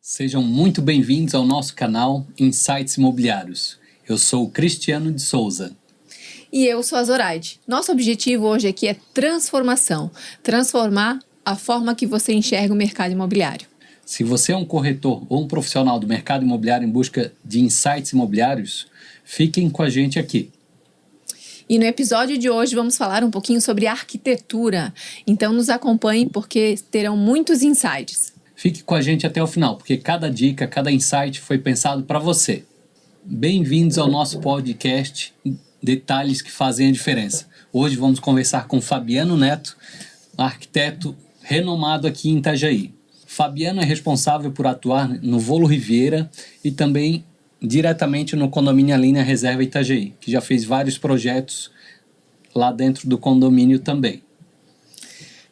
Sejam muito bem-vindos ao nosso canal Insights Imobiliários. Eu sou o Cristiano de Souza. E eu sou a Zoraide. Nosso objetivo hoje aqui é transformação. Transformar a forma que você enxerga o mercado imobiliário. Se você é um corretor ou um profissional do mercado imobiliário em busca de insights imobiliários, fiquem com a gente aqui. E no episódio de hoje vamos falar um pouquinho sobre arquitetura. Então nos acompanhem porque terão muitos insights. Fique com a gente até o final, porque cada dica, cada insight foi pensado para você. Bem-vindos ao nosso podcast Detalhes que Fazem a Diferença. Hoje vamos conversar com Fabiano Neto, arquiteto renomado aqui em Itajaí. Fabiano é responsável por atuar no Volo Riviera e também diretamente no condomínio Alinha Reserva Itajaí, que já fez vários projetos lá dentro do condomínio também.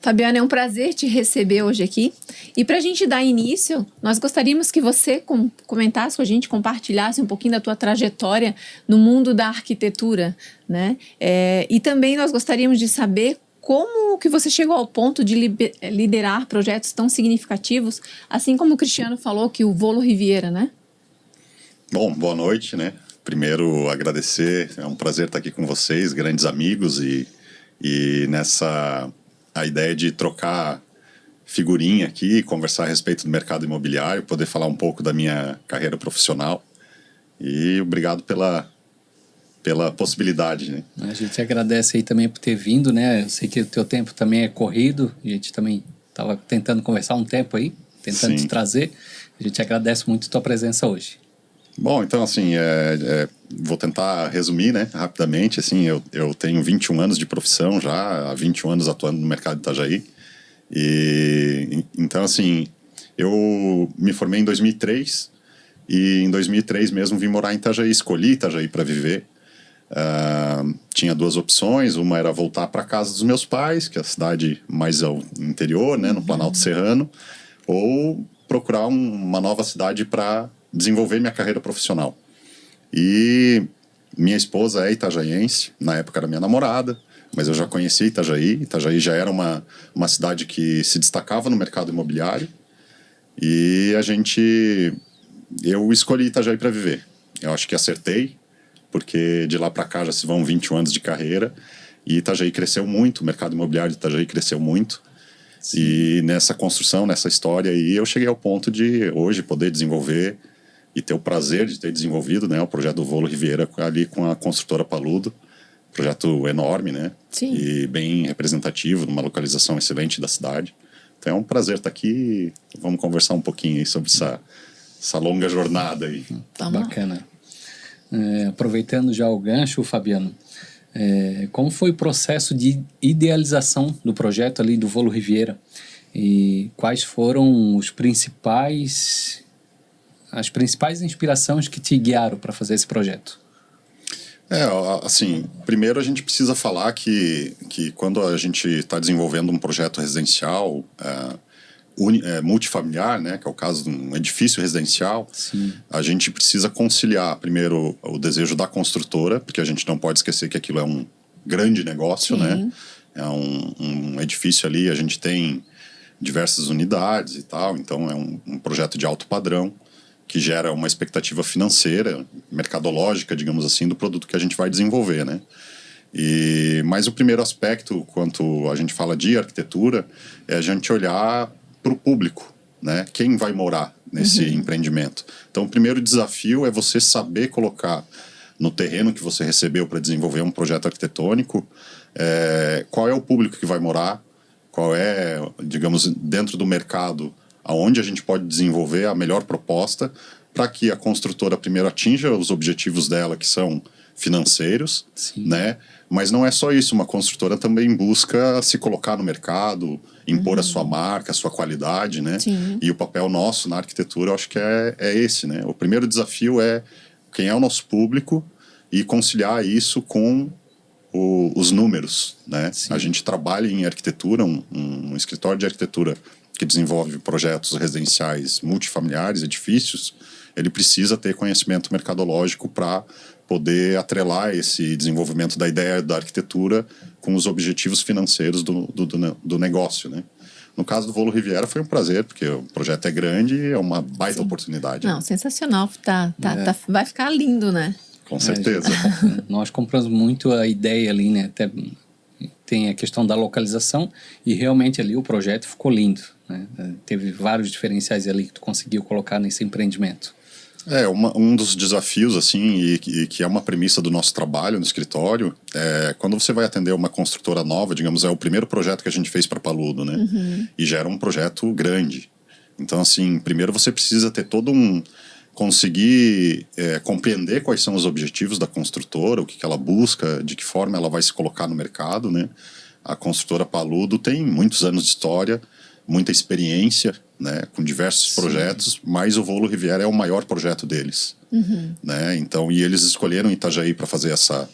Fabiano, é um prazer te receber hoje aqui. E para a gente dar início, nós gostaríamos que você comentasse com a gente, compartilhasse um pouquinho da tua trajetória no mundo da arquitetura, né? E também nós gostaríamos de saber como que você chegou ao ponto de liderar projetos tão significativos, assim como o Cristiano falou que o Volo Riviera, né? Bom, boa noite, né? Primeiro, agradecer, é um prazer estar aqui com vocês, grandes amigos, e nessa a ideia de trocar figurinha aqui, conversar a respeito do mercado imobiliário, poder falar um pouco da minha carreira profissional. E obrigado pela possibilidade, né? A gente agradece aí também por ter vindo, né? Eu sei que o teu tempo também é corrido, a gente também estava tentando conversar um tempo aí, tentando te trazer. A gente agradece muito a tua presença hoje. Bom, então assim, vou tentar resumir, né, rapidamente. Assim, eu tenho 21 anos de profissão já, há 21 anos atuando no mercado de Itajaí. E então assim, eu me formei em 2003 e em 2003 mesmo vim morar em Itajaí, escolhi Itajaí para viver. Tinha duas opções, uma era voltar para casa dos meus pais, que é a cidade mais ao interior, né, no Planalto Serrano, ou procurar uma nova cidade para desenvolver minha carreira profissional. E minha esposa é itajaiense, na época era minha namorada, mas eu já conhecia Itajaí. Itajaí já era uma cidade que se destacava no mercado imobiliário, e eu escolhi Itajaí para viver. Eu acho que acertei, porque de lá para cá já se vão 21 anos de carreira, e Itajaí cresceu muito, o mercado imobiliário de Itajaí cresceu muito. Sim. E nessa construção, nessa história aí, eu cheguei ao ponto de hoje poder desenvolver e ter o prazer de ter desenvolvido, né, o projeto do Volo Riviera ali com a construtora Paludo. Projeto enorme, né? Sim. E bem representativo, numa localização excelente da cidade. Então é um prazer estar aqui. Vamos conversar um pouquinho aí sobre essa longa jornada aí. Bacana. Aproveitando já o gancho, Fabiano, como foi o processo de idealização do projeto ali do Volo Riviera? E quais foram as principais inspirações que te guiaram para fazer esse projeto? Assim, primeiro a gente precisa falar que quando a gente está desenvolvendo um projeto residencial multifamiliar, né, que é o caso de um edifício residencial, sim, a gente precisa conciliar primeiro o desejo da construtora, porque a gente não pode esquecer que aquilo é um grande negócio, sim, né? É um edifício ali, a gente tem diversas unidades e tal, então é um projeto de alto padrão, que gera uma expectativa financeira, mercadológica, digamos assim, do produto que a gente vai desenvolver, né? Mas o primeiro aspecto, quando a gente fala de arquitetura, é a gente olhar para o público, né? Quem vai morar nesse empreendimento. Então, o primeiro desafio é você saber colocar no terreno que você recebeu para desenvolver um projeto arquitetônico, qual é o público que vai morar, qual é, digamos, dentro do mercado, aonde a gente pode desenvolver a melhor proposta para que a construtora primeiro atinja os objetivos dela, que são financeiros, sim, né? Mas não é só isso, uma construtora também busca se colocar no mercado, impor a sua marca, a sua qualidade, né? Sim. E o papel nosso na arquitetura, eu acho que é esse, né? O primeiro desafio é quem é o nosso público e conciliar isso com os números, né? Sim. A gente trabalha em arquitetura, um escritório de arquitetura que desenvolve projetos residenciais multifamiliares, edifícios, ele precisa ter conhecimento mercadológico para poder atrelar esse desenvolvimento da ideia da arquitetura com os objetivos financeiros do negócio, né? No caso do Volo Riviera foi um prazer, porque o projeto é grande e é uma baita oportunidade. Não, né? sensacional. Vai ficar lindo, né? Com certeza. Nós compramos muito a ideia ali, né? Até tem a questão da localização e realmente ali o projeto ficou lindo, né? Teve vários diferenciais ali que tu conseguiu colocar nesse empreendimento. Um dos desafios, assim, e que é uma premissa do nosso trabalho no escritório, quando você vai atender uma construtora nova, digamos, é o primeiro projeto que a gente fez para Paludo, né? E já era um projeto grande. Então, assim, primeiro você precisa ter conseguir compreender quais são os objetivos da construtora, o que ela busca, de que forma ela vai se colocar no mercado, né? A construtora Paludo tem muitos anos de história, muita experiência, né, com diversos projetos, mas o Volo Riviera é o maior projeto deles, né? Então, e eles escolheram Itajaí para fazer essa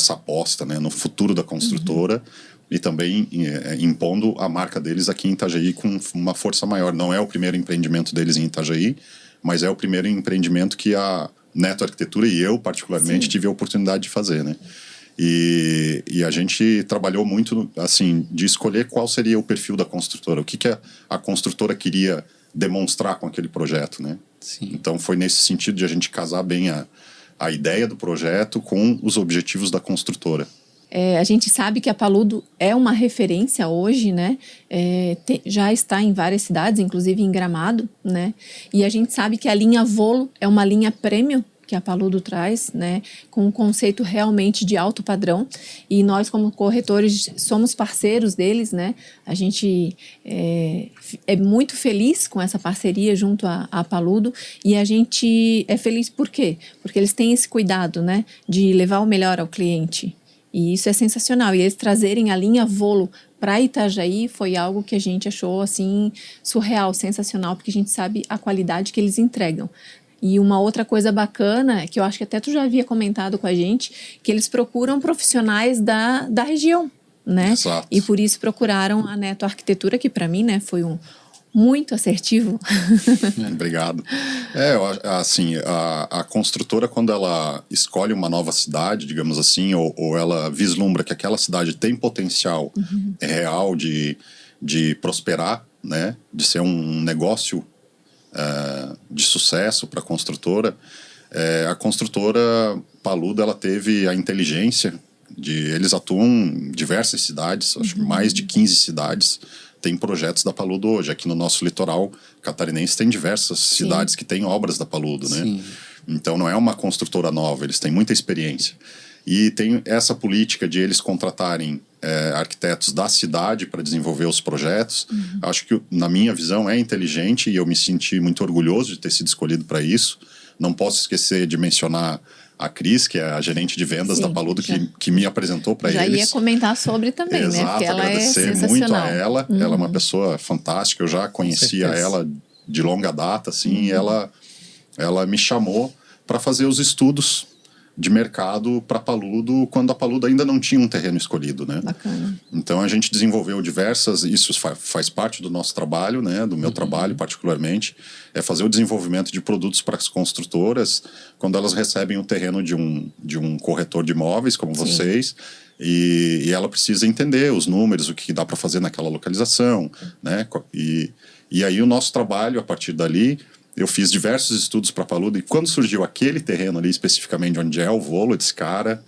aposta, né, no futuro da construtora e também impondo a marca deles aqui em Itajaí com uma força maior. Não é o primeiro empreendimento deles em Itajaí, mas é o primeiro empreendimento que a Neto Arquitetura e eu particularmente tive a oportunidade de fazer, né? E a gente trabalhou muito, assim, de escolher qual seria o perfil da construtora, o que a construtora queria demonstrar com aquele projeto, né? Sim. Então foi nesse sentido de a gente casar bem a ideia do projeto com os objetivos da construtora. A gente sabe que a Paludo é uma referência hoje, né? Já está em várias cidades, inclusive em Gramado, né? E a gente sabe que a linha Volo é uma linha premium que a Paludo traz, né, com um conceito realmente de alto padrão, e nós como corretores somos parceiros deles, né, a gente é muito feliz com essa parceria junto à Paludo, e a gente é feliz por quê? Porque eles têm esse cuidado, né, de levar o melhor ao cliente, e isso é sensacional, e eles trazerem a linha Volo para Itajaí foi algo que a gente achou assim surreal, sensacional, porque a gente sabe a qualidade que eles entregam. E uma outra coisa bacana, que eu acho que até tu já havia comentado com a gente, que eles procuram profissionais da região, né? Exato. E por isso procuraram a Neto Arquitetura, que para mim, né, foi muito assertivo. Obrigado. Assim, a construtora, quando ela escolhe uma nova cidade, digamos assim, ou ela vislumbra que aquela cidade tem potencial real de prosperar, né, de ser um negócio de sucesso para a construtora Paludo, ela teve a inteligência eles atuam em diversas cidades, acho que mais de 15 cidades tem projetos da Paludo hoje. Aqui no nosso litoral catarinense tem diversas cidades que têm obras da Paludo, né? Sim. Então não é uma construtora nova, eles têm muita experiência. E tem essa política de eles contratarem arquitetos da cidade para desenvolver os projetos. Acho que, na minha visão, é inteligente e eu me senti muito orgulhoso de ter sido escolhido para isso. Não posso esquecer de mencionar a Cris, que é a gerente de vendas da Paludo, que me apresentou para eles. Já ia comentar sobre também, Exato, né? Porque ela agradecer muito a ela. Ela é uma pessoa fantástica, eu já conhecia ela de longa data, assim, e ela me chamou para fazer os estudos de mercado para Paludo, quando a Paludo ainda não tinha um terreno escolhido, né? Bacana. Então a gente desenvolveu isso faz parte do nosso trabalho, né? Do meu trabalho particularmente, é fazer o desenvolvimento de produtos para as construtoras quando elas recebem o terreno de um corretor de imóveis como vocês, e ela precisa entender os números, o que dá para fazer naquela localização, né? E aí o nosso trabalho, a partir dali, eu fiz diversos estudos para Paludo, e quando surgiu aquele terreno ali, especificamente onde é o Volo, eu disse, cara,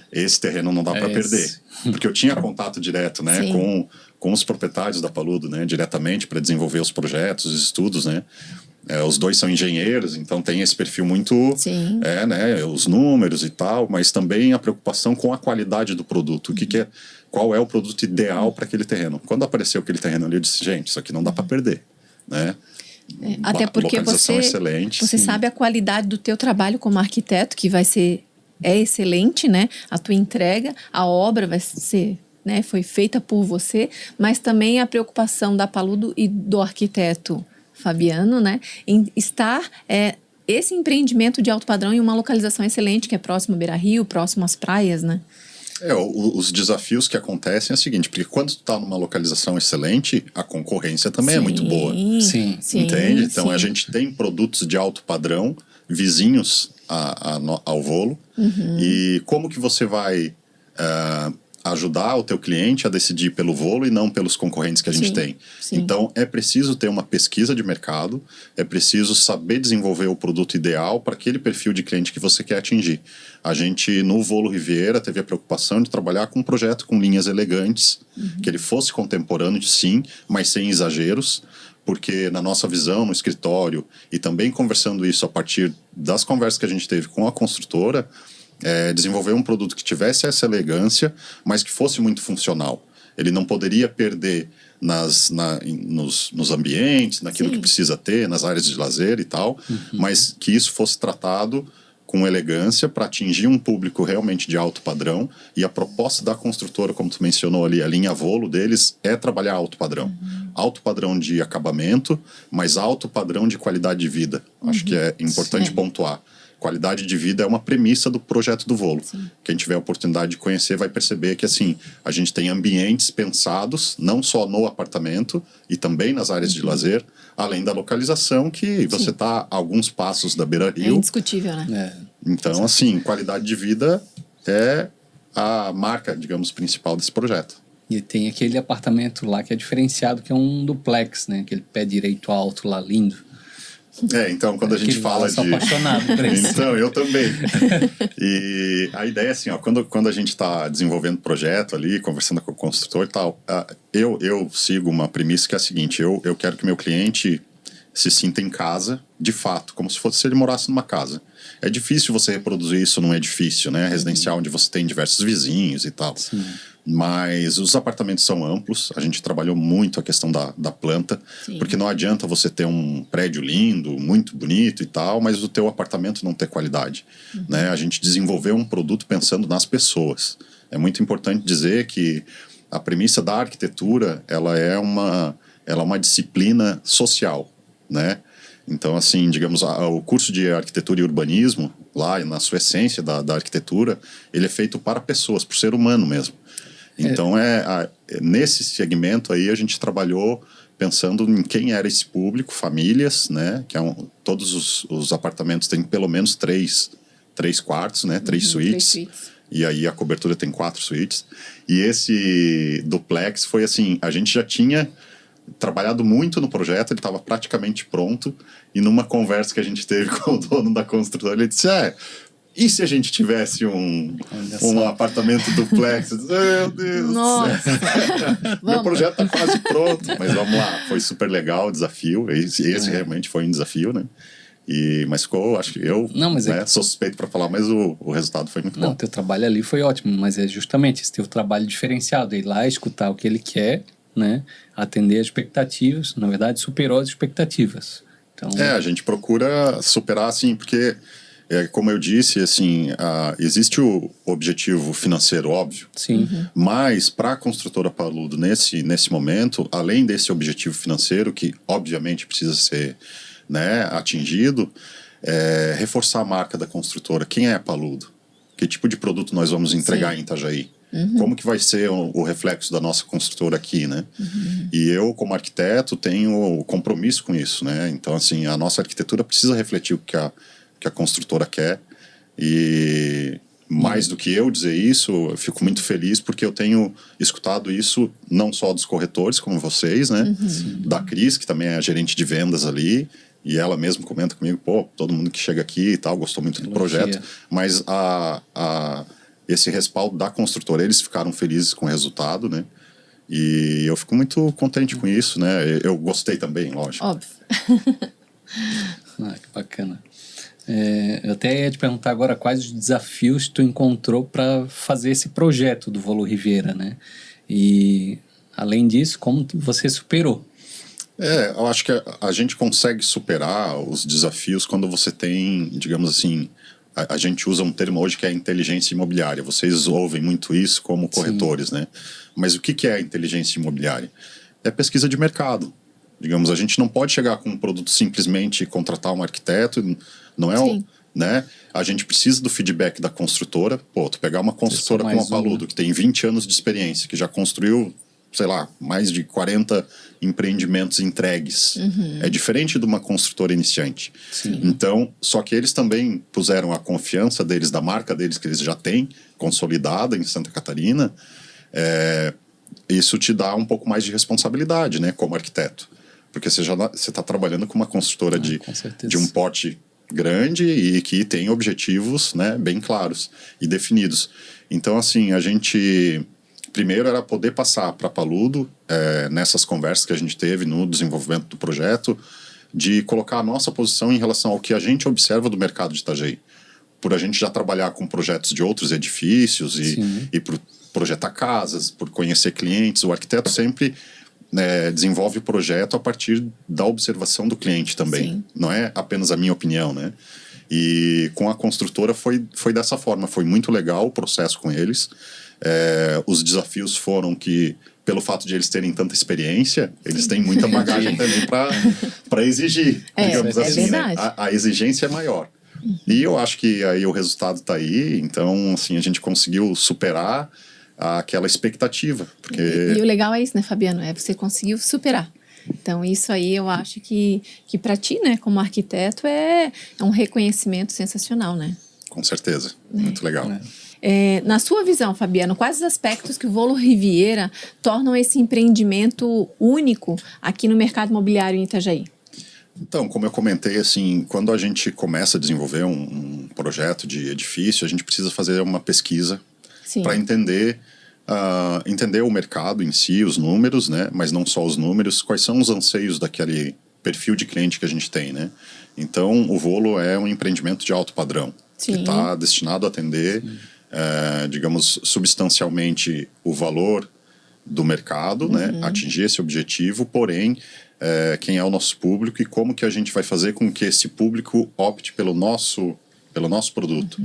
esse terreno não dá para perder. Porque eu tinha contato direto, né, com os proprietários da Paludo, né, diretamente para desenvolver os projetos, os estudos, né. Os dois são engenheiros, então tem esse perfil muito, né, os números e tal, mas também a preocupação com a qualidade do produto, qual é o produto ideal para aquele terreno. Quando apareceu aquele terreno ali, eu disse, gente, isso aqui não dá para perder, né. Até porque você sabe a qualidade do teu trabalho como arquiteto, que é excelente, né? A tua entrega, a obra vai ser, né, foi feita por você, mas também a preocupação da Paludo e do arquiteto Fabiano, né, em estar esse empreendimento de alto padrão em uma localização excelente, que é próximo ao Beira-Rio, próximo às praias, né? Os desafios que acontecem é o seguinte, porque quando tu tá numa localização excelente, a concorrência também é muito boa. Sim. Entende? Então a gente tem produtos de alto padrão vizinhos ao Volo. E como que você vai ajudar o teu cliente a decidir pelo Volo e não pelos concorrentes que a gente tem. Sim. Então, é preciso ter uma pesquisa de mercado, é preciso saber desenvolver o produto ideal para aquele perfil de cliente que você quer atingir. A gente, no Volo Riviera, teve a preocupação de trabalhar com um projeto com linhas elegantes, que ele fosse contemporâneo, sim, mas sem exageros, porque na nossa visão, no escritório, e também conversando isso a partir das conversas que a gente teve com a construtora, desenvolver um produto que tivesse essa elegância, mas que fosse muito funcional. Ele não poderia perder nos ambientes, naquilo que precisa ter, nas áreas de lazer e tal, mas que isso fosse tratado com elegância para atingir um público realmente de alto padrão. E a proposta da construtora, como tu mencionou ali, a linha Volo deles é trabalhar alto padrão. Alto padrão de acabamento, mas alto padrão de qualidade de vida. Acho que é importante pontuar. Qualidade de vida é uma premissa do projeto do Volo. Quem tiver a oportunidade de conhecer vai perceber que assim, a gente tem ambientes pensados, não só no apartamento e também nas áreas de lazer, além da localização, que você está a alguns passos da beira-rio. É indiscutível, né? Então, assim, qualidade de vida é a marca, digamos, principal desse projeto. E tem aquele apartamento lá que é diferenciado, que é um duplex, né? Aquele pé direito alto lá, lindo. Então, quando a gente fala de... Eu sou apaixonado por isso. Então, eu também. E a ideia é assim, ó, quando a gente está desenvolvendo o projeto ali, conversando com o construtor e tal, eu sigo uma premissa que é a seguinte, eu quero que meu cliente se sinta em casa, de fato, como se ele morasse numa casa. É difícil você reproduzir isso num edifício, né? Residencial, onde você tem diversos vizinhos e tal. Sim. Mas os apartamentos são amplos, a gente trabalhou muito a questão da planta, porque não adianta você ter um prédio lindo, muito bonito e tal, mas o teu apartamento não ter qualidade, né? A gente desenvolveu um produto pensando nas pessoas. É muito importante dizer que a premissa da arquitetura, ela é uma disciplina social, né? Então, assim, digamos, o curso de arquitetura e urbanismo, lá na sua essência da arquitetura, ele é feito para pessoas, para o ser humano mesmo. Então, nesse segmento aí, a gente trabalhou pensando em quem era esse público, famílias, né? Que todos os apartamentos têm pelo menos três quartos, né? 3 suítes. E aí a cobertura tem 4 suítes. E esse duplex foi assim, a gente já tinha trabalhado muito no projeto, ele estava praticamente pronto. E numa conversa que a gente teve com o dono da construtora, ele disse, e se a gente tivesse um apartamento duplex? Meu Deus! Nossa! Meu projeto está quase pronto, mas vamos lá. Foi super legal o desafio. Esse realmente foi um desafio, né? Mas ficou, acho que sou suspeito para falar, mas o resultado foi muito bom. Não, teu trabalho ali foi ótimo, mas é justamente esse teu trabalho diferenciado. Ir lá, escutar o que ele quer, né? Atender as expectativas. Na verdade, superou as expectativas. Então... a gente procura superar, assim, porque... como eu disse, assim, existe o objetivo financeiro, óbvio. Sim. Mas para a construtora Paludo, nesse momento, além desse objetivo financeiro, que obviamente precisa ser, né, atingido, reforçar a marca da construtora. Quem é a Paludo? Que tipo de produto nós vamos entregar em Itajaí? Como que vai ser o reflexo da nossa construtora aqui, né? E eu, como arquiteto, tenho compromisso com isso, né? Então, assim, a nossa arquitetura precisa refletir o que a construtora quer, e mais do que eu dizer isso, eu fico muito feliz porque eu tenho escutado isso não só dos corretores como vocês, né? Da Cris, que também é a gerente de vendas ali, e ela mesmo comenta comigo, todo mundo que chega aqui e tal, gostou muito do projeto, mas esse respaldo da construtora, eles ficaram felizes com o resultado, né? E eu fico muito contente com isso, né? Eu gostei também, lógico. Óbvio. Que bacana. Eu até ia te perguntar agora quais os desafios tu encontrou para fazer esse projeto do Volo Riviera, né? E, além disso, como você superou? Eu acho que a gente consegue superar os desafios quando você tem, digamos assim, a gente usa um termo hoje que é inteligência imobiliária. Vocês ouvem muito isso como corretores, né? Mas o que é a inteligência imobiliária? É pesquisa de mercado. Digamos, a gente não pode chegar com um produto simplesmente e contratar um arquiteto, não é né? A gente precisa do feedback da construtora. Tu pegar uma construtora como a Paludo, que tem 20 anos de experiência, que já construiu, sei lá, mais de 40 empreendimentos entregues. É diferente de uma construtora iniciante. Então, só que eles também puseram a confiança deles, da marca deles, que eles já têm, consolidada em Santa Catarina, isso te dá um pouco mais de responsabilidade, né, como arquiteto. Porque você está trabalhando com uma construtora de um porte grande e que tem objetivos, né, bem claros e definidos. Então, assim, a gente... Primeiro era poder passar para Paludo, nessas conversas que a gente teve no desenvolvimento do projeto, de colocar a nossa posição em relação ao que a gente observa do mercado de Itajaí. Por a gente já trabalhar com projetos de outros edifícios e por projetar casas, por conhecer clientes, o arquiteto sempre desenvolve o projeto a partir da observação do cliente também. Sim. Não é apenas a minha opinião, né? E com a construtora foi dessa forma. Foi muito legal o processo com eles. Os desafios foram que, pelo fato de eles terem tanta experiência, eles têm muita bagagem também para exigir, digamos assim, né? A exigência é maior. E eu acho que aí o resultado está aí. Então, assim, a gente conseguiu superar aquela expectativa. Porque... E o legal é isso, né, Fabiano? Você conseguiu superar. Então, isso aí eu acho que para ti, né, como arquiteto, é um reconhecimento sensacional, né? Com certeza. Muito legal. Na sua visão, Fabiano, quais os aspectos que o Volo Riviera tornam esse empreendimento único aqui no mercado imobiliário em Itajaí? Então, como eu comentei, assim, quando a gente começa a desenvolver um projeto de edifício, a gente precisa fazer uma pesquisa para entender o mercado em si, os números, né? Mas não só os números, quais são os anseios daquele perfil de cliente que a gente tem, né? Então, o Volo é um empreendimento de alto padrão, que está destinado a atender, digamos, substancialmente o valor do mercado, né? Atingir esse objetivo, porém, quem é o nosso público e como que a gente vai fazer com que esse público opte pelo nosso produto.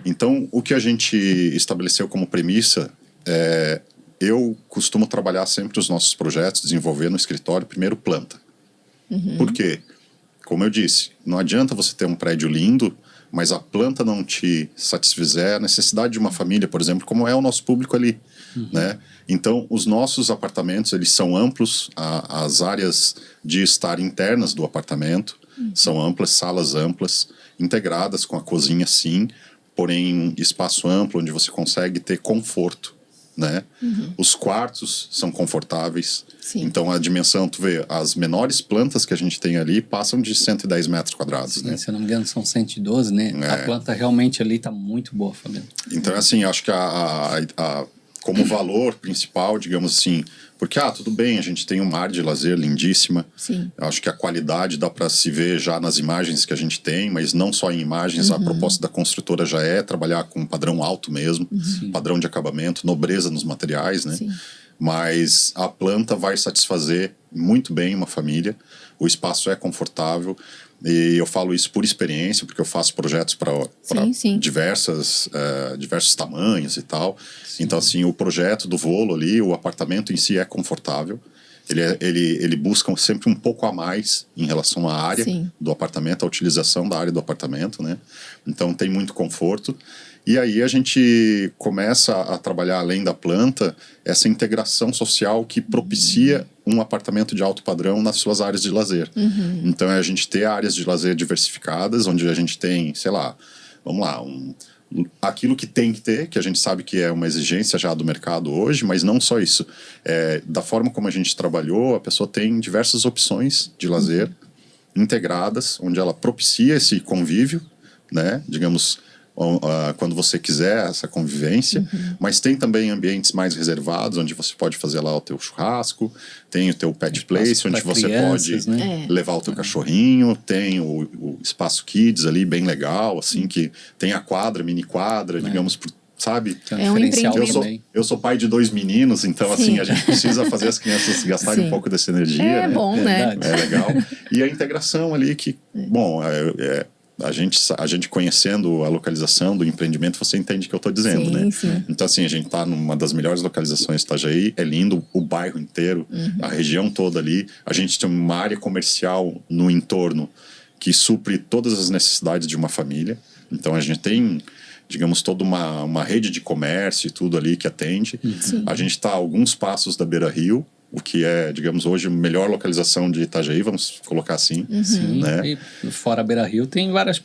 Então, o que a gente estabeleceu como premissa eu costumo trabalhar sempre os nossos projetos, desenvolver no escritório, primeiro planta. Por quê? Como eu disse, não adianta você ter um prédio lindo, mas a planta não te satisfizer a necessidade de uma família, por exemplo, como é o nosso público ali, né? Então, os nossos apartamentos, eles são amplos, as áreas de estar internas do apartamento são amplas, salas amplas, integradas com a cozinha, sim, porém espaço amplo, onde você consegue ter conforto, né? Os quartos são confortáveis. Sim. Então, a dimensão, tu vê, as menores plantas que a gente tem ali passam de 110 metros quadrados, sim, né? Se eu não me engano, são 112, né? A planta realmente ali tá muito boa, Fabiano. Então, assim, acho que como valor principal, digamos assim, porque, tudo bem, a gente tem uma área de lazer lindíssima. Sim. Acho que a qualidade dá para se ver já nas imagens que a gente tem, mas não só em imagens, a proposta da construtora já é trabalhar com um padrão alto mesmo, padrão de acabamento, nobreza nos materiais, né? Sim. Mas a planta vai satisfazer muito bem uma família, o espaço é confortável, e eu falo isso por experiência, porque eu faço projetos para diversos tamanhos e tal. Sim. Então, assim, o projeto do Volo ali, o apartamento em si é confortável. Ele busca sempre um pouco a mais em relação à área do apartamento, a utilização da área do apartamento, né? Então, tem muito conforto. E aí a gente começa a trabalhar, além da planta, essa integração social que propicia um apartamento de alto padrão nas suas áreas de lazer. Então, é a gente ter áreas de lazer diversificadas, onde a gente tem, sei lá, vamos lá, aquilo que tem que ter, que a gente sabe que é uma exigência já do mercado hoje, mas não só isso. Da forma como a gente trabalhou, a pessoa tem diversas opções de lazer integradas, onde ela propicia esse convívio, né? Digamos, quando você quiser essa convivência, mas tem também ambientes mais reservados, onde você pode fazer lá o teu churrasco, tem o teu pet place, onde você pode levar o teu cachorrinho, tem o espaço kids ali, bem legal, assim, que tem a quadra, mini quadra, digamos, sabe? É um diferencial eu sou pai de 2 meninos, então assim, a gente precisa fazer as crianças gastarem um pouco dessa energia, né? Bom, né? É legal. E a integração ali que, bom, a gente conhecendo a localização do empreendimento, você entende o que eu estou dizendo, né? Sim. Então, assim, a gente está numa das melhores localizações de Itajaí, é lindo o bairro inteiro, a região toda ali. A gente tem uma área comercial no entorno que supre todas as necessidades de uma família. Então, a gente tem, digamos, toda uma rede de comércio e tudo ali que atende. A gente está a alguns passos da Beira Rio, o que é, digamos, hoje a melhor localização de Itajaí, vamos colocar assim. Sim, né? E fora Beira Rio tem várias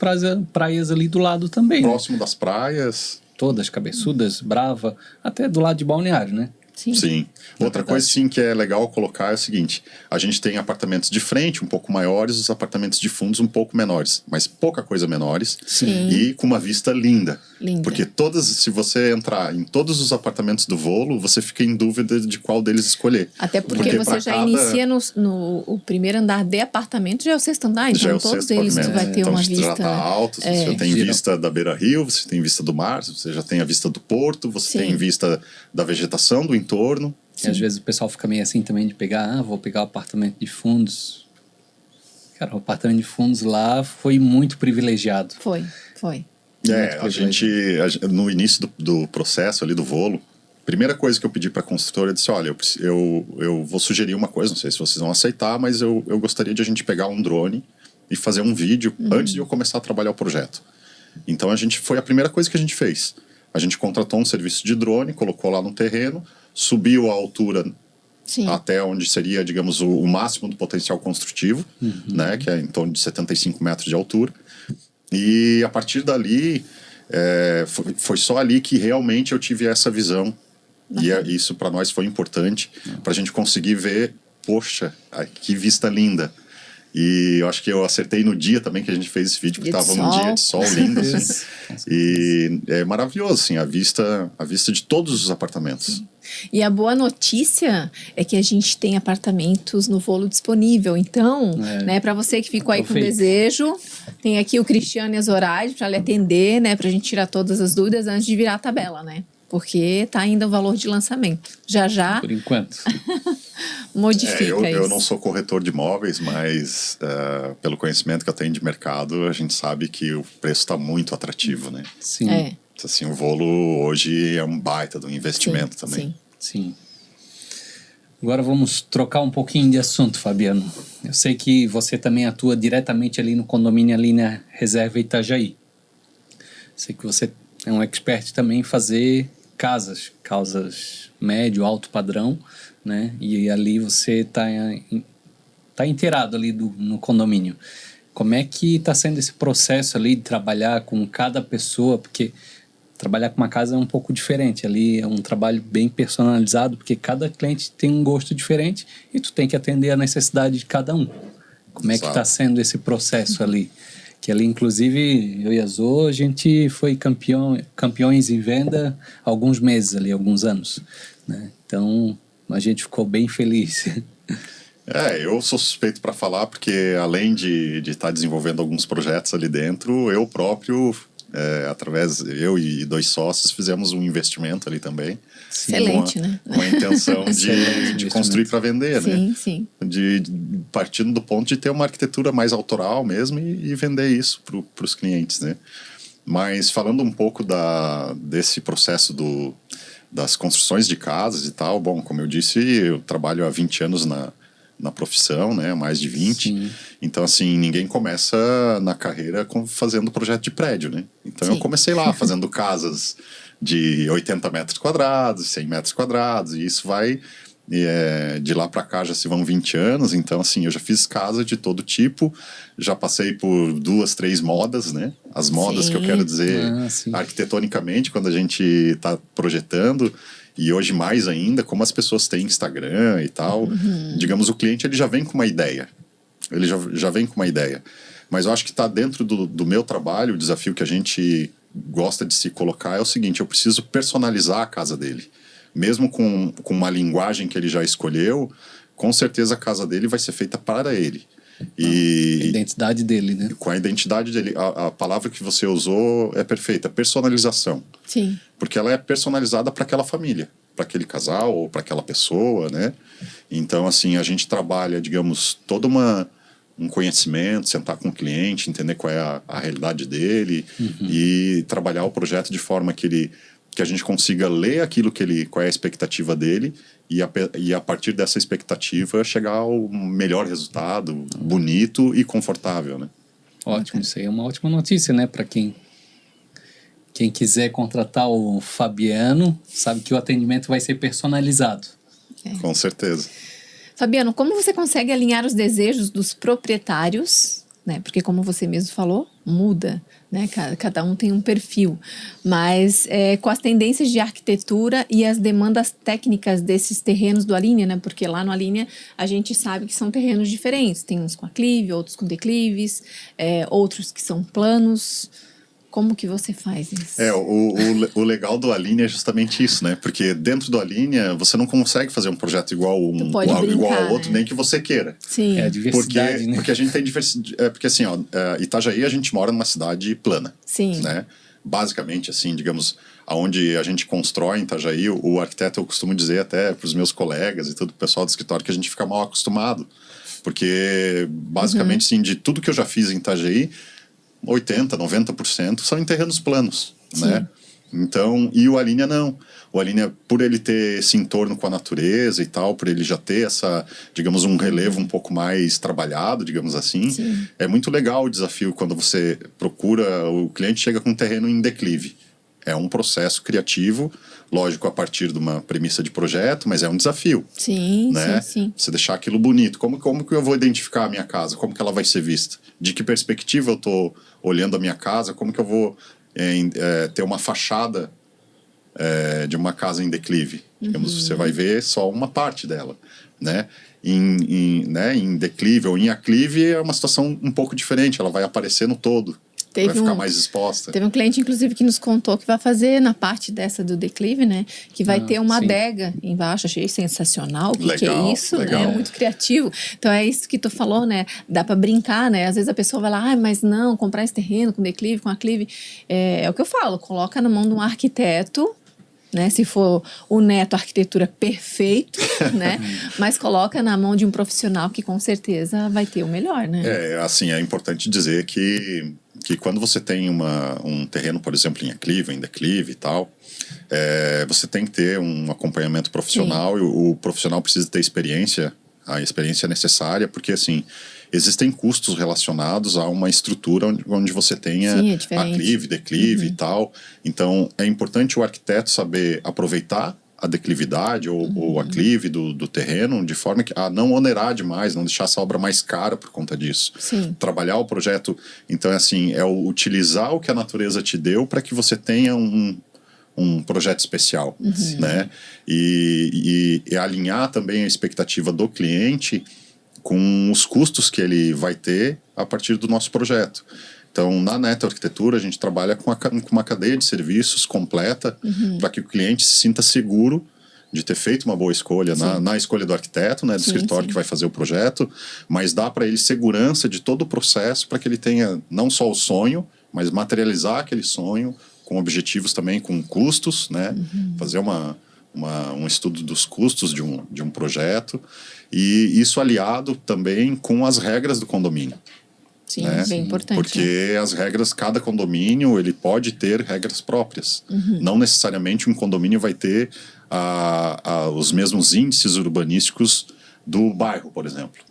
praias ali do lado também. Próximo das praias. Todas, Cabeçudas, Brava, até do lado de Balneário, né? Sim. Outra coisa, sim, que é legal colocar é o seguinte: a gente tem apartamentos de frente um pouco maiores, os apartamentos de fundos um pouco menores, mas pouca coisa menores. Sim. E com uma vista linda. Linda. Porque se você entrar em todos os apartamentos do Volo, você fica em dúvida de qual deles escolher. Até porque você já inicia o primeiro andar de apartamento, já é o sexto andar, então já é o todos sexto eles tu vai ter então, uma você vista. já está alto, você já tem vista da beira-rio, você tem vista do mar, você já tem a vista do porto, você tem vista da vegetação, do entorno. E às vezes o pessoal fica meio assim também de pegar, vou pegar o apartamento de fundos. Cara, o apartamento de fundos lá foi muito privilegiado. Foi. A gente, no início do processo ali do Volo, primeira coisa que eu pedi para a construtora, eu disse, olha, eu vou sugerir uma coisa, não sei se vocês vão aceitar, mas eu gostaria de a gente pegar um drone e fazer um vídeo antes de eu começar a trabalhar o projeto. Então foi a primeira coisa que a gente fez. A gente contratou um serviço de drone, colocou lá no terreno, subiu a altura até onde seria, digamos, o máximo do potencial construtivo, né, que é em torno de 75 metros de altura. E a partir dali, foi só ali que realmente eu tive essa visão. E isso para nós foi importante, para a gente conseguir ver, poxa, que vista linda. E eu acho que eu acertei no dia também que a gente fez esse vídeo, porque estava um dia de sol lindo, assim. E é maravilhoso, assim, a vista de todos os apartamentos. E a boa notícia é que a gente tem apartamentos no Volo disponível. Então, né, para você que ficou aí com desejo, tem aqui o Cristiano e a Zoraide para lhe atender, né, para a gente tirar todas as dúvidas antes de virar a tabela, né? Porque tá ainda o valor de lançamento. Já. Por enquanto. Modifica isso. Eu não sou corretor de imóveis, mas pelo conhecimento que eu tenho de mercado, a gente sabe que o preço está muito atrativo, né? Sim. Assim, o Volo hoje é um baita de um investimento também. Sim. Agora vamos trocar um pouquinho de assunto, Fabiano. Eu sei que você também atua diretamente ali no condomínio, ali na Reserva Itajaí. Sei que você é um expert também em fazer casas médio, alto padrão, né? E ali você tá inteirado ali no condomínio. Como é que está sendo esse processo ali de trabalhar com cada pessoa? Porque trabalhar com uma casa é um pouco diferente. Ali é um trabalho bem personalizado, porque cada cliente tem um gosto diferente e tu tem que atender a necessidade de cada um. Como é que está sendo esse processo ali? Que ali, inclusive, eu e a Zo, a gente foi campeões em venda há alguns meses ali, alguns anos, né? Então, a gente ficou bem feliz. Eu sou suspeito para falar, porque além de estar desenvolvendo alguns projetos ali dentro, eu próprio, eu e 2 sócios, fizemos um investimento ali também. Excelente, né? Com a intenção de construir para vender, né? Sim. Partindo do ponto de ter uma arquitetura mais autoral mesmo e vender isso para os clientes, né? Mas falando um pouco desse processo das construções de casas e tal, bom, como eu disse, eu trabalho há 20 anos na profissão, né? Mais de 20. Sim. Então, assim, ninguém começa na carreira fazendo projeto de prédio, né? Então, eu comecei lá fazendo casas de 80 metros quadrados, 100 metros quadrados, e isso vai... de lá para cá já se vão 20 anos, então assim, eu já fiz casa de todo tipo, já passei por 2, 3 modas, né? As modas que eu quero dizer arquitetonicamente, quando a gente está projetando, e hoje mais ainda, como as pessoas têm Instagram e tal, digamos, o cliente ele já vem com uma ideia, ele já vem com uma ideia, mas eu acho que está dentro do meu trabalho, o desafio que a gente gosta de se colocar é o seguinte: eu preciso personalizar a casa dele. Mesmo com uma linguagem que ele já escolheu, com certeza a casa dele vai ser feita para ele. E a identidade dele, né? Com a identidade dele. A palavra que você usou é perfeita, personalização. Sim. Porque ela é personalizada para aquela família, para aquele casal ou para aquela pessoa, né? Então, assim, a gente trabalha, digamos, todo um conhecimento, sentar com o cliente, entender qual é a realidade dele e trabalhar o projeto de forma que a gente consiga ler aquilo qual é a expectativa dele e a partir dessa expectativa chegar ao melhor resultado, bonito e confortável, né? Ótimo, isso aí é uma ótima notícia, né? Para quem quiser contratar o Fabiano, sabe que o atendimento vai ser personalizado. Com certeza. Fabiano, como você consegue alinhar os desejos dos proprietários né? Porque como você mesmo falou, muda, né? Cada um tem um perfil, mas com as tendências de arquitetura e as demandas técnicas desses terrenos do Alinea, né? Porque lá no Alinea a gente sabe que são terrenos diferentes, tem uns com aclive, outros com declives, outros que são planos. Como que você faz isso? O legal do Alinea é justamente isso, né? Porque dentro do Alinea você não consegue fazer um projeto igual ao outro, né? nem que você queira. Sim. É a diversidade, né? Porque a gente tem diversidade. Porque assim, Itajaí a gente mora numa cidade plana. Sim. Né? Basicamente, assim, digamos, aonde a gente constrói em Itajaí, o arquiteto, eu costumo dizer até para os meus colegas e todo o pessoal do escritório que a gente fica mal acostumado. Porque, basicamente, assim, de tudo que eu já fiz em Itajaí, 80%, 90% são em terrenos planos, né? Então, e o Alinea não. O Alinea, por ele ter esse entorno com a natureza e tal, por ele já ter essa, digamos, um relevo um pouco mais trabalhado, digamos assim, é muito legal o desafio quando você procura, o cliente chega com um terreno em declive. É um processo criativo, lógico, a partir de uma premissa de projeto, mas é um desafio. Sim, né? sim. Você deixar aquilo bonito. Como que eu vou identificar a minha casa? Como que ela vai ser vista? De que perspectiva eu estou olhando a minha casa? Como que eu vou ter uma fachada de uma casa em declive? Digamos, você vai ver só uma parte dela, né? Em declive ou em aclive é uma situação um pouco diferente. Ela vai aparecer no todo. Vai ficar mais exposta. Teve um cliente, inclusive, que nos contou que vai fazer na parte dessa do declive, né? Que vai ter uma adega embaixo. Achei sensacional. O que é isso? Legal. Né? Muito criativo. Então, é isso que tu falou, né? Dá para brincar, né? Às vezes a pessoa vai lá, mas não, comprar esse terreno com declive, com aclive. É o que eu falo, coloca na mão de um arquiteto, né? Se for o neto arquitetura perfeito, né? Mas coloca na mão de um profissional que com certeza vai ter o melhor, né? Assim, é importante dizer que quando você tem um terreno, por exemplo, em aclive, em declive e tal, você tem que ter um acompanhamento profissional. E o profissional precisa ter a experiência necessária, porque assim, existem custos relacionados a uma estrutura onde você tenha aclive, declive e tal. Então, é importante o arquiteto saber aproveitar a declividade ou o aclive do terreno de forma a não onerar demais, não deixar essa obra mais cara por conta disso. Trabalhar o projeto, então utilizar o que a natureza te deu para que você tenha um projeto especial, né? E alinhar também a expectativa do cliente com os custos que ele vai ter a partir do nosso projeto. Então, na Neto Arquitetura, a gente trabalha com uma cadeia de serviços completa para que o cliente se sinta seguro de ter feito uma boa escolha na escolha do arquiteto, né, do escritório que vai fazer o projeto, mas dá para ele segurança de todo o processo para que ele tenha não só o sonho, mas materializar aquele sonho com objetivos também, com custos, né, fazer um estudo dos custos de um projeto, e isso aliado também com as regras do condomínio. Sim, né? Bem importante. Porque as regras, cada condomínio, ele pode ter regras próprias. Não necessariamente um condomínio vai ter os mesmos índices urbanísticos do bairro, por exemplo.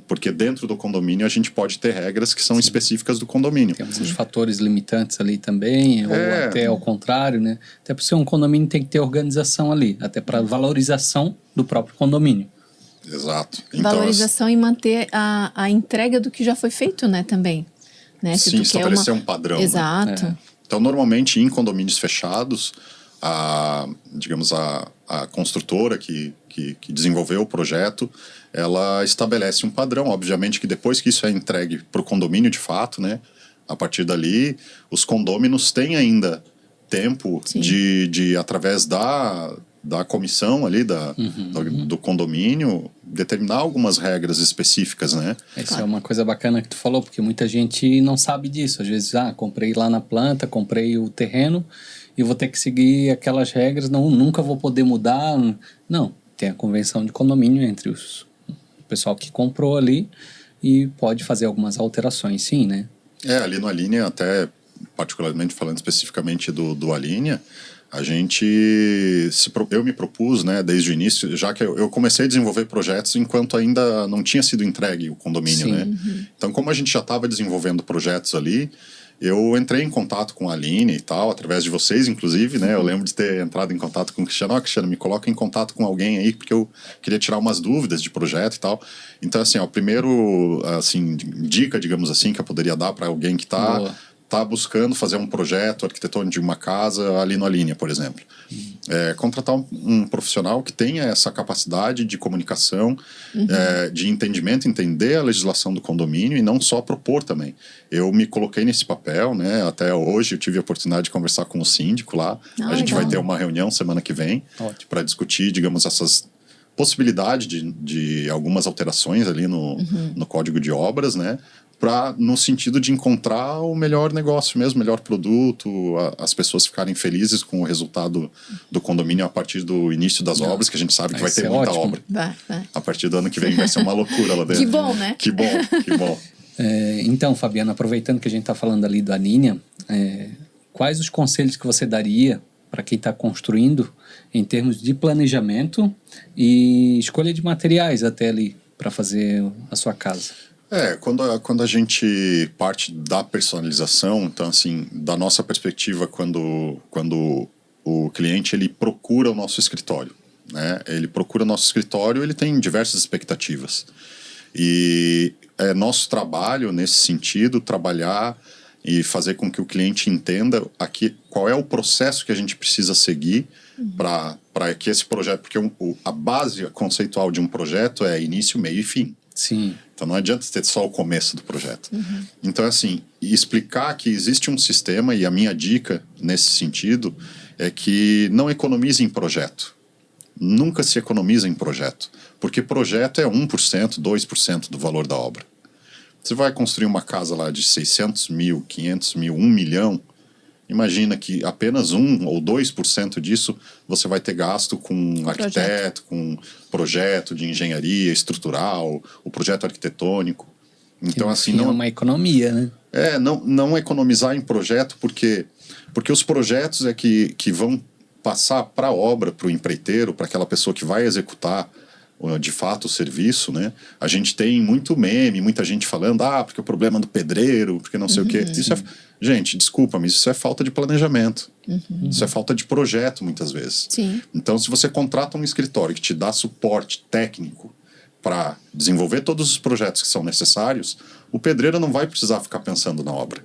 Porque dentro do condomínio a gente pode ter regras que são específicas do condomínio. Tem alguns fatores limitantes ali também, ou até ao contrário, né? Até por ser um condomínio tem que ter organização ali, até para valorização do próprio condomínio. Exato. Valorização e manter a entrega do que já foi feito, né, também. Né? Sim, estabelecer um padrão. Exato. Né? Então, normalmente, em condomínios fechados, a construtora que desenvolveu o projeto, ela estabelece um padrão. Obviamente que depois que isso é entregue para o condomínio de fato, né, a partir dali, os condôminos têm ainda tempo de através da comissão ali do condomínio, determinar algumas regras específicas, né? Isso é uma coisa bacana que tu falou, porque muita gente não sabe disso. Às vezes, comprei lá na planta, comprei o terreno e vou ter que seguir aquelas regras, nunca vou poder mudar. Não, tem a convenção de condomínio entre o pessoal que comprou ali e pode fazer algumas alterações, sim, né? Ali no Alinea, até particularmente falando especificamente do Alinea, eu me propus, né, desde o início, já que eu comecei a desenvolver projetos enquanto ainda não tinha sido entregue o condomínio, né? Então, como a gente já estava desenvolvendo projetos ali, eu entrei em contato com a Aline e tal, através de vocês, inclusive, né? Eu lembro de ter entrado em contato com o Cristiano. Ó, Cristiano, me coloca em contato com alguém aí, porque eu queria tirar umas dúvidas de projeto e tal. Então, assim, o primeiro, assim, dica, digamos assim, que eu poderia dar para alguém que está buscando fazer um projeto arquitetônico de uma casa ali no Alinea, por exemplo. Contratar um profissional que tenha essa capacidade de comunicação, de entendimento, entender a legislação do condomínio e não só propor também. Eu me coloquei nesse papel, né? Até hoje eu tive a oportunidade de conversar com o síndico lá. A gente vai ter uma reunião semana que vem para discutir, digamos, essas possibilidades de algumas alterações ali no Código de Obras, né? No sentido de encontrar o melhor negócio mesmo, o melhor produto, as pessoas ficarem felizes com o resultado do condomínio a partir do início das obras, que a gente sabe que vai ter muita obra. Vai. A partir do ano que vem vai ser uma loucura lá dentro. Que bom, né? Que bom. Então, Fabiana, aproveitando que a gente está falando ali do Alinea, quais os conselhos que você daria para quem está construindo em termos de planejamento e escolha de materiais até ali para fazer a sua casa? Quando a gente parte da personalização, então assim, da nossa perspectiva, quando o cliente ele procura o nosso escritório, né? Ele procura o nosso escritório, ele tem diversas expectativas. E é nosso trabalho, nesse sentido, trabalhar e fazer com que o cliente entenda qual é o processo que a gente precisa seguir para que esse projeto... Porque a base conceitual de um projeto é início, meio e fim. Sim. Então não adianta ter só o começo do projeto. Então, assim, explicar que existe um sistema, e a minha dica nesse sentido é que não economize em projeto. Nunca se economiza em projeto. Porque projeto é 1%, 2% do valor da obra. Você vai construir uma casa lá de 600 mil, 500 mil, 1 milhão... Imagina que apenas 1 ou 2% disso você vai ter gasto com arquiteto, com projeto de engenharia estrutural, o projeto arquitetônico. Então, assim, não é uma economia, né? Não economizar em projeto, porque os projetos que vão passar para a obra, para o empreiteiro, para aquela pessoa que vai executar de fato o serviço, né? A gente tem muito meme, muita gente falando, porque o problema do pedreiro, porque não sei o quê. Isso gente, desculpa, mas isso é falta de planejamento. Isso é falta de projeto, muitas vezes. Sim. Então, se você contrata um escritório que te dá suporte técnico para desenvolver todos os projetos que são necessários, o pedreiro não vai precisar ficar pensando na obra.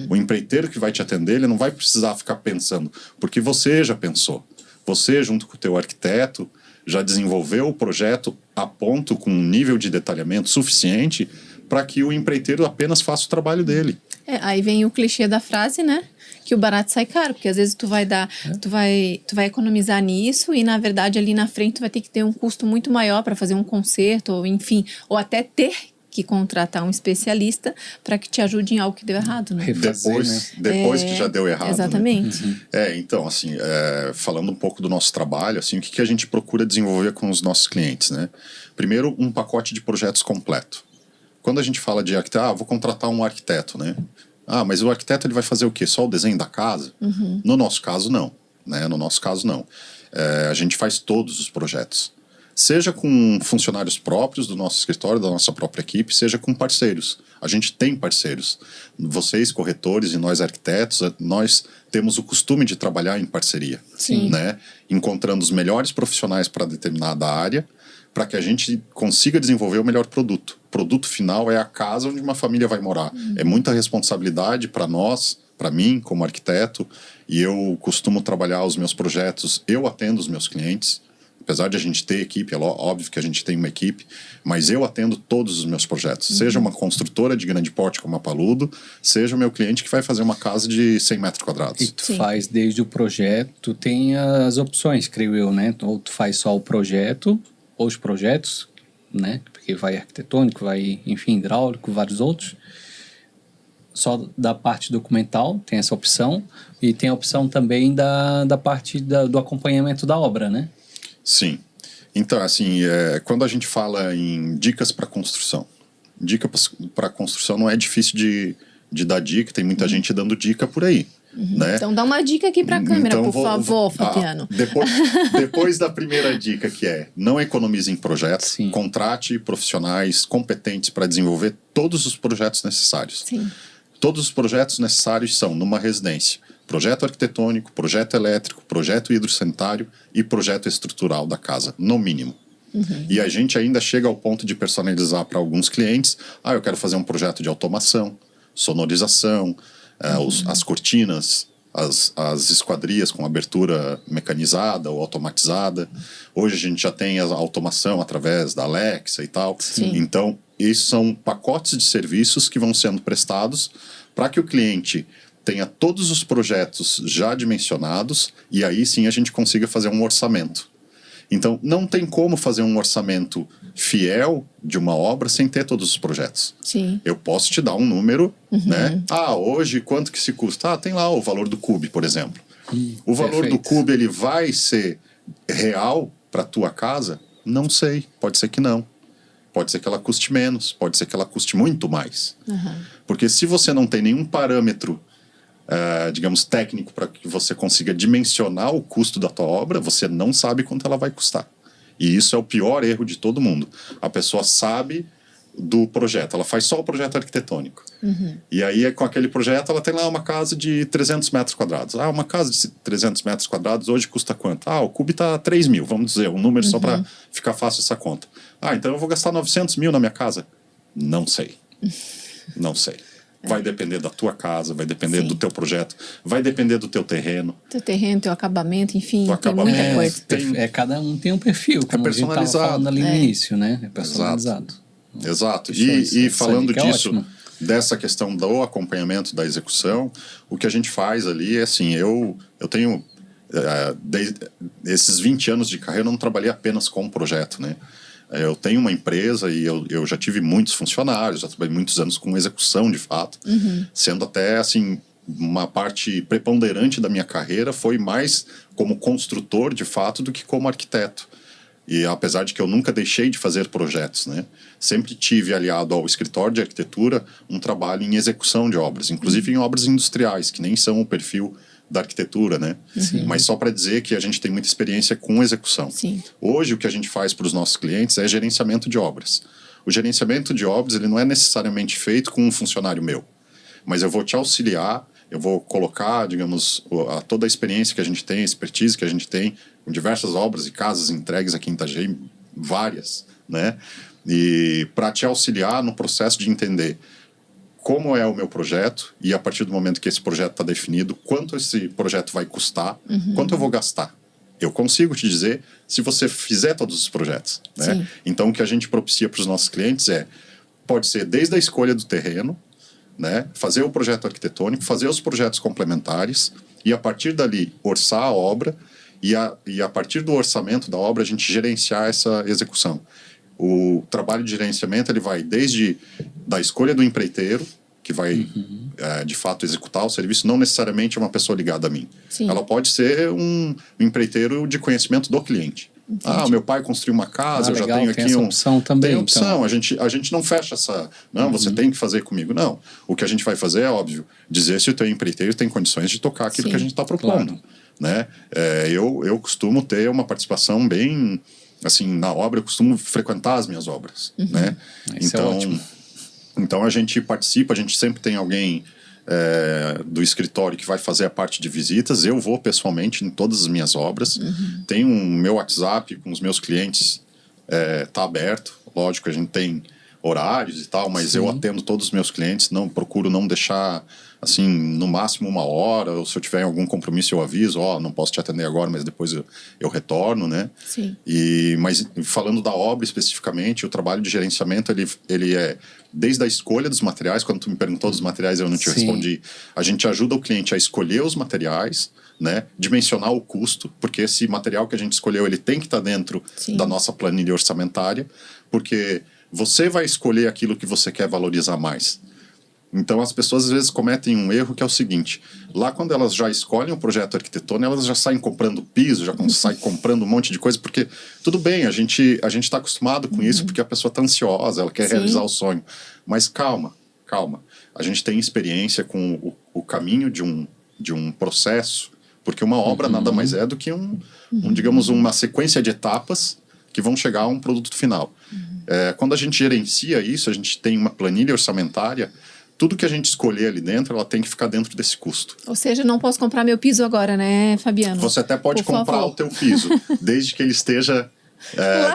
O empreiteiro que vai te atender, ele não vai precisar ficar pensando, porque você já pensou. Você, junto com o teu arquiteto, já desenvolveu o projeto a ponto, com um nível de detalhamento suficiente para que o empreiteiro apenas faça o trabalho dele. Aí vem o clichê da frase, né? Que o barato sai caro, porque às vezes tu vai economizar nisso e na verdade ali na frente tu vai ter que ter um custo muito maior para fazer um conserto, ou enfim, ou até ter que contratar um especialista para que te ajude em algo que deu errado, né? Depois que já deu errado. Exatamente. Né? Então, assim, falando um pouco do nosso trabalho, assim, o que a gente procura desenvolver com os nossos clientes, né? Primeiro, um pacote de projetos completo. Quando a gente fala de arquiteto, vou contratar um arquiteto, né? Mas o arquiteto ele vai fazer o quê? Só o desenho da casa? No nosso caso, não. Né? No nosso caso, não. A gente faz todos os projetos. Seja com funcionários próprios do nosso escritório, da nossa própria equipe, seja com parceiros. A gente tem parceiros. Vocês, corretores, e nós, arquitetos, nós temos o costume de trabalhar em parceria. Sim. Né? Encontrando os melhores profissionais para determinada área, para que a gente consiga desenvolver o melhor produto. O produto final é a casa onde uma família vai morar. É muita responsabilidade para nós, para mim, como arquiteto, e eu costumo trabalhar os meus projetos, eu atendo os meus clientes, apesar de a gente ter equipe, é óbvio que a gente tem uma equipe, mas eu atendo todos os meus projetos, seja uma construtora de grande porte como a Paludo, seja o meu cliente que vai fazer uma casa de 100 metros quadrados. E tu faz desde o projeto, tem as opções, creio eu, né? Ou tu faz só o projeto, ou os projetos, né? Porque vai arquitetônico, vai, enfim, hidráulico, vários outros. Só da parte documental tem essa opção. E tem a opção também da parte do acompanhamento da obra, né? Sim. Então, assim, quando a gente fala em dicas para construção, dica para construção não é difícil de dar dica, tem muita gente dando dica por aí. né? Então dá uma dica aqui para a câmera, Então, por favor, Fabiano. Depois da primeira dica, que é não economize em projetos, Sim. contrate profissionais competentes para desenvolver todos os projetos necessários. Sim. Todos os projetos necessários são numa residência: projeto arquitetônico, projeto elétrico, projeto hidrossanitário e projeto estrutural da casa, no mínimo. E a gente ainda chega ao ponto de personalizar para alguns clientes. Eu quero fazer um projeto de automação, sonorização, as cortinas, as esquadrias com abertura mecanizada ou automatizada. Hoje a gente já tem a automação através da Alexa e tal. Sim. Então, esses são pacotes de serviços que vão sendo prestados para que o cliente tenha todos os projetos já dimensionados e aí sim a gente consiga fazer um orçamento. Então, não tem como fazer um orçamento fiel de uma obra sem ter todos os projetos. Sim. Eu posso te dar um número, né? Hoje quanto que se custa? Tem lá o valor do cube, por exemplo. O valor do cube, ele vai ser real para tua casa? Não sei, pode ser que não. Pode ser que ela custe menos, pode ser que ela custe muito mais. Porque se você não tem nenhum parâmetro digamos, técnico para que você consiga dimensionar o custo da tua obra, você não sabe quanto ela vai custar. E isso é o pior erro de todo mundo. A pessoa sabe do projeto, ela faz só o projeto arquitetônico. E aí, com aquele projeto, ela tem lá uma casa de 300 metros quadrados. Uma casa de 300 metros quadrados hoje custa quanto? O cubo está 3 mil, vamos dizer, um número só para ficar fácil essa conta. Então eu vou gastar 900 mil na minha casa? Não sei. Não sei. Vai depender da tua casa, vai depender do teu projeto, vai depender do teu terreno. Teu terreno, teu acabamento, enfim, teu tem muita coisa. Cada um tem um perfil, como a gente estava falando ali no início, né? É personalizado. Exato. Isso, e falando disso, ótima. dessa questão do acompanhamento da execução, o que a gente faz ali é assim, eu tenho, esses 20 anos de carreira, eu não trabalhei apenas com um projeto, né? Eu tenho uma empresa e eu já tive muitos funcionários, já trabalhei muitos anos com execução de fato, sendo até assim, uma parte preponderante da minha carreira foi mais como construtor de fato do que como arquiteto. E apesar de que eu nunca deixei de fazer projetos, né? Sempre tive aliado ao escritório de arquitetura um trabalho em execução de obras, inclusive em obras industriais, que nem são o perfil da arquitetura, né? Mas só para dizer que a gente tem muita experiência com execução. Sim. Hoje o que a gente faz para os nossos clientes é gerenciamento de obras. O gerenciamento de obras ele não é necessariamente feito com um funcionário meu, mas eu vou te auxiliar, eu vou colocar, digamos, toda a experiência que a gente tem, a expertise que a gente tem com diversas obras e casas entregues aqui em Itajaí, várias, né? E para te auxiliar no processo de entender como é o meu projeto e a partir do momento que esse projeto está definido, quanto esse projeto vai custar, quanto eu vou gastar. Eu consigo te dizer se você fizer todos os projetos, né? Sim. Então, o que a gente propicia para os nossos clientes pode ser desde a escolha do terreno, né? Fazer o projeto arquitetônico, fazer os projetos complementares e a partir dali orçar a obra e a partir do orçamento da obra a gente gerenciar essa execução. O trabalho de gerenciamento ele vai desde da escolha do empreiteiro, que vai de fato executar o serviço, não necessariamente é uma pessoa ligada a mim. Sim. Ela pode ser um empreiteiro de conhecimento do cliente. Meu pai construiu uma casa, eu já legal, tenho tem aqui essa opção também. Tem opção, então. a gente não fecha essa... Não, você tem que fazer comigo. Não, o que a gente vai fazer é, óbvio, dizer se o teu empreiteiro tem condições de tocar aquilo que a gente está propondo. Né? Eu costumo ter uma participação bem... Assim, na obra, eu costumo frequentar as minhas obras, né? Isso é ótimo. Então, a gente participa, a gente sempre tem alguém do escritório que vai fazer a parte de visitas. Eu vou pessoalmente em todas as minhas obras. Tem meu WhatsApp com os meus clientes, tá aberto. Lógico, a gente tem horários e tal, mas eu atendo todos os meus clientes, procuro não deixar... assim, no máximo 1 hora, ou se eu tiver algum compromisso eu aviso, não posso te atender agora, mas depois eu retorno, né? Sim. Mas falando da obra especificamente, o trabalho de gerenciamento, ele é desde a escolha dos materiais, quando tu me perguntou dos materiais eu não te respondi, a gente ajuda o cliente a escolher os materiais, né? Dimensionar o custo, porque esse material que a gente escolheu, ele tem que estar dentro da nossa planilha orçamentária, porque você vai escolher aquilo que você quer valorizar mais. Então, as pessoas às vezes cometem um erro que é o seguinte: lá quando elas já escolhem o projeto arquitetônico, elas já saem comprando piso, já saem comprando um monte de coisa, porque tudo bem, a gente está acostumado com isso, porque a pessoa está ansiosa, ela quer realizar o sonho. Mas calma. A gente tem experiência com o caminho de um de um processo, porque uma obra nada mais é do que digamos, uma sequência de etapas que vão chegar a um produto final. Quando a gente gerencia isso, a gente tem uma planilha orçamentária, tudo que a gente escolher ali dentro, ela tem que ficar dentro desse custo. Ou seja, não posso comprar meu piso agora, né, Fabiano? Você até pode comprar o teu piso, desde que ele esteja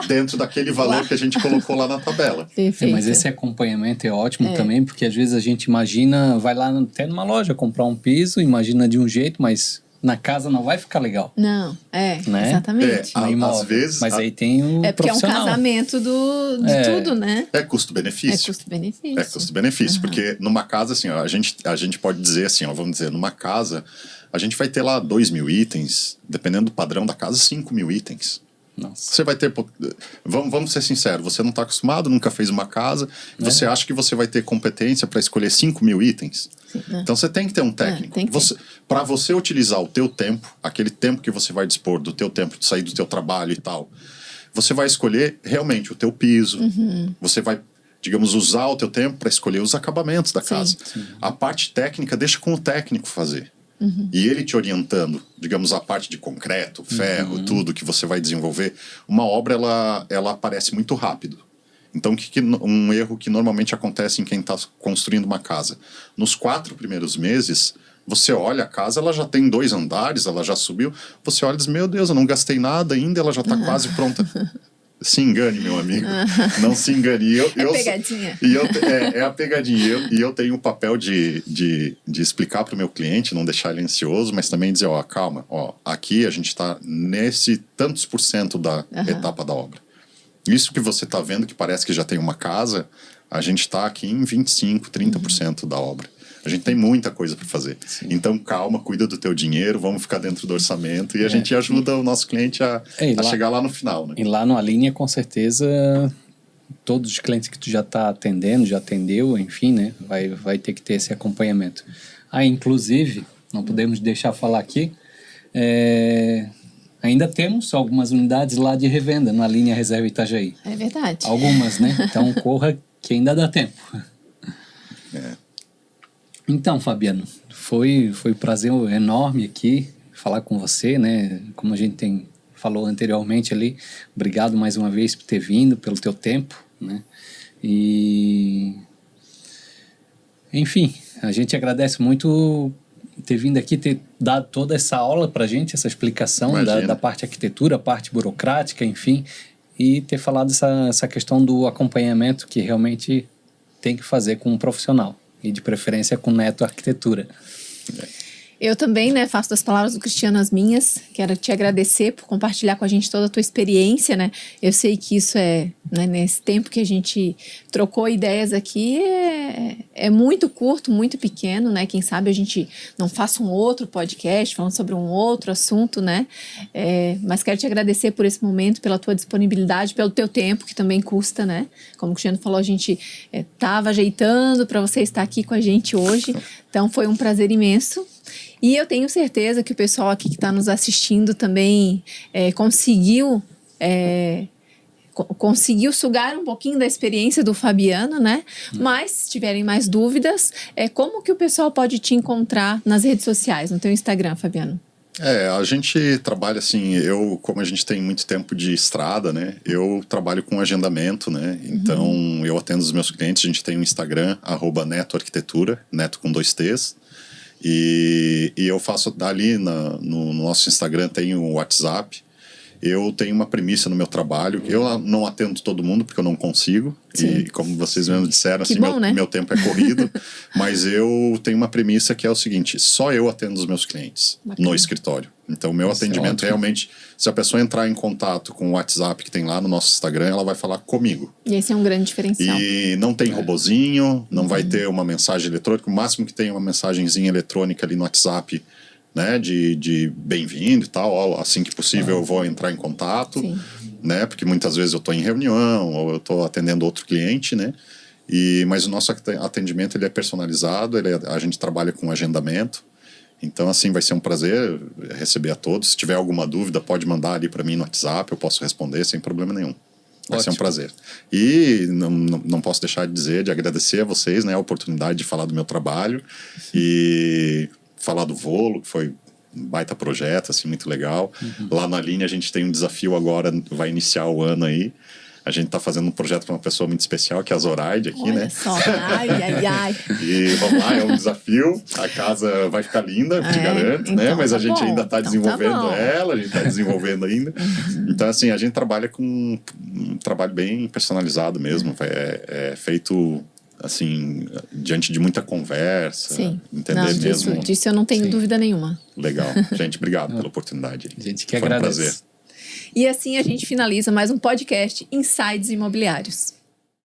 dentro daquele valor que a gente colocou lá na tabela. Perfeito. Mas esse acompanhamento é ótimo também, porque às vezes a gente imagina, vai lá até numa loja comprar um piso, imagina de um jeito, mas na casa não vai ficar legal. Não, né? exatamente. Às vezes... Mas aí tem o porque profissional. é um casamento de tudo, né? É custo-benefício. É custo-benefício. É custo-benefício, porque numa casa, assim, ó, a gente pode dizer assim, ó, vamos dizer, numa casa, a gente vai ter lá 2.000 itens, dependendo do padrão da casa, 5.000 itens. Nossa. Você vai ter... Vamos ser sinceros, você não está acostumado, nunca fez uma casa, você acha que você vai ter competência para escolher 5.000 itens? Sim, Então você tem que ter um técnico. Para você utilizar o teu tempo, aquele tempo que você vai dispor do teu tempo, de sair do teu trabalho e tal, você vai escolher realmente o teu piso, você vai, digamos, usar o teu tempo para escolher os acabamentos da casa. Sim. A parte técnica deixa com o técnico fazer. E ele te orientando, digamos, a parte de concreto, ferro, tudo que você vai desenvolver. Uma obra, ela aparece muito rápido. Então, um erro que normalmente acontece em quem está construindo uma casa. Nos 4 primeiros meses, você olha a casa, ela já tem 2 andares, ela já subiu. Você olha e diz, meu Deus, eu não gastei nada ainda, ela já está quase pronta. Se engane, meu amigo. Não se engane. Pegadinha. É a pegadinha. E eu tenho o papel de explicar para o meu cliente, não deixar ele ansioso, mas também dizer, ó, calma, ó, aqui a gente está nesse tantos % da etapa da obra. Isso que você está vendo, que parece que já tem uma casa, a gente está aqui em 25%, 30% da obra. A gente tem muita coisa para fazer. Sim. Então, calma, cuida do teu dinheiro, vamos ficar dentro do orçamento e a gente ajuda o nosso cliente a chegar lá no final. Né? E lá no Alinea, com certeza, todos os clientes que tu já está atendendo, já atendeu, enfim, né? Vai ter que ter esse acompanhamento. Inclusive, não podemos deixar falar aqui, ainda temos algumas unidades lá de revenda na linha Reserva Itajaí. É verdade. Algumas, né? Então, corra que ainda dá tempo. Então, Fabiano, foi um prazer enorme aqui falar com você, né? Como a gente falou anteriormente ali, obrigado mais uma vez por ter vindo, pelo teu tempo, né? E... Enfim, a gente agradece muito ter vindo aqui, ter dado toda essa aula pra gente, essa explicação da parte arquitetura, parte burocrática, enfim, e ter falado essa questão do acompanhamento que realmente tem que fazer com um profissional. E de preferência com Neto Arquitetura. Eu também, né, faço das palavras do Cristiano as minhas. Quero te agradecer por compartilhar com a gente toda a tua experiência, né? Eu sei que isso né, nesse tempo que a gente trocou ideias aqui, é muito curto, muito pequeno, né? Quem sabe a gente não faça um outro podcast falando sobre um outro assunto, né? Mas quero te agradecer por esse momento, pela tua disponibilidade, pelo teu tempo, que também custa, né? Como o Cristiano falou, a gente estava ajeitando para você estar aqui com a gente hoje. Então, foi um prazer imenso. E eu tenho certeza que o pessoal aqui que está nos assistindo também conseguiu sugar um pouquinho da experiência do Fabiano, né? Mas, se tiverem mais dúvidas, como que o pessoal pode te encontrar nas redes sociais, no teu Instagram, Fabiano? A gente trabalha assim, como a gente tem muito tempo de estrada, né? Eu trabalho com agendamento, né? Então, eu atendo os meus clientes, a gente tem um Instagram, @netoarquitetura, neto com 2 T's. E eu faço ali no nosso Instagram, tem o WhatsApp. Eu tenho uma premissa no meu trabalho. Eu não atendo todo mundo porque eu não consigo. Sim. E como vocês mesmo disseram, assim, meu tempo é corrido. Mas eu tenho uma premissa que é o seguinte: só eu atendo os meus clientes no escritório. Então, o meu atendimento realmente, se a pessoa entrar em contato com o WhatsApp que tem lá no nosso Instagram, ela vai falar comigo. E esse é um grande diferencial. E não tem robozinho, não vai ter uma mensagem eletrônica. O máximo que tem é uma mensagenzinha eletrônica ali no WhatsApp, né, de bem-vindo e tal, assim que possível eu vou entrar em contato, né, porque muitas vezes eu estou em reunião ou eu estou atendendo outro cliente, né, mas o nosso atendimento ele é personalizado, a gente trabalha com agendamento, então assim vai ser um prazer receber a todos. Se tiver alguma dúvida pode mandar ali para mim no WhatsApp, eu posso responder sem problema nenhum. Vai ser um prazer. E não posso deixar de agradecer a vocês, né, a oportunidade de falar do meu trabalho. E falar do Volo, que foi um baita projeto, assim, muito legal. Lá na linha a gente tem um desafio agora, vai iniciar o ano aí. A gente está fazendo um projeto para uma pessoa muito especial, que é a Zoraide aqui, Olha né? só, ai. E vamos lá, é um desafio. A casa vai ficar linda, te garanto, então né? Mas a tá gente bom, ainda está então tá desenvolvendo bom. ela, a gente está desenvolvendo ainda. Então, assim, a gente trabalha com um trabalho bem personalizado mesmo. É feito, assim, diante de muita conversa. Sim. Entender Não, mesmo. disso eu não tenho Sim. dúvida nenhuma. Legal. Gente, obrigado pela oportunidade. A gente que Foi um agradece. prazer. E assim a gente finaliza mais um podcast Insights Imobiliários.